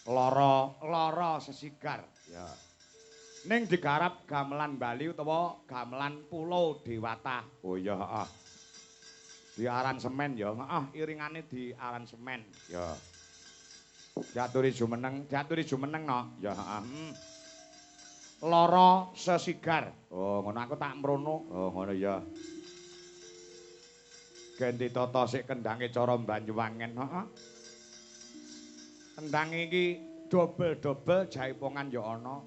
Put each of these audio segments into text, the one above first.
lara sesigar. Ya. Ning digarap gamelan Bali utawa gamelan Pulau Dewata. Oh iya heeh. Di aransemen ya, heeh iringane di aransemen. Ya. Diaturi jumeneng no. Ya heeh. Lara sesigar. Oh ngono aku tak mrono. Oh ngono ya. Ganti tata sik kendange cara Banyuwangen, heeh. Kendang iki dobel-dobel jaipongan ya ana.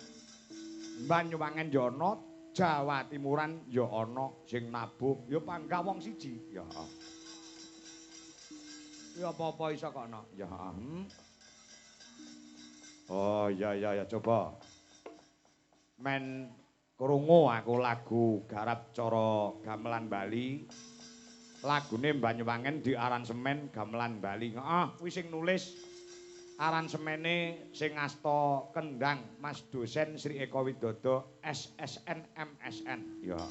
Banyuwangen ya ana, Jawa Timuran ya ana, sing nabuh ya panggah wong siji. Ya. Ya apa-apa iso kok ana. Ya. Oh ya coba. Men krungu aku lagu garap cara gamelan Bali. Lagune Banyuwangen di aransemen gamelan Bali. Heeh, kuwi sing nulis aransemene sing ngasta kendang Mas dosen Sri Eko Widodo SSN MSN. Ya.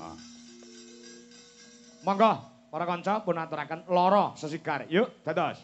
Monggo para kanca pun aturaken lara sesigar. Yuk, dados.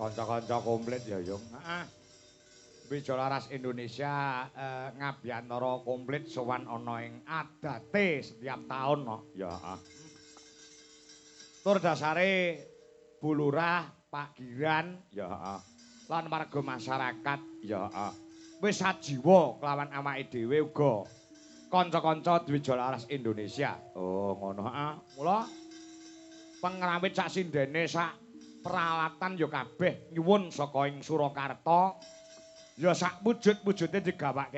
Kanca-kanca komplit ya, Yung. Heeh. Wijalaras Indonesia Ngabiyantara komplit sowan ana ing adate setiap taun no. Ya, heeh. Tur dasare Bu Lurah, Pak Giran, ya heeh. Lan warga masyarakat, ya heeh. Wis sajiwa kelawan awake dhewe uga kanca-kanca Wijalaras Indonesia. Oh, ngono heeh. Mula pengrawit sak sindene sak peralatan ya kabeh nyuwun saka ing Surakarta ya sak wujud-wujude digawake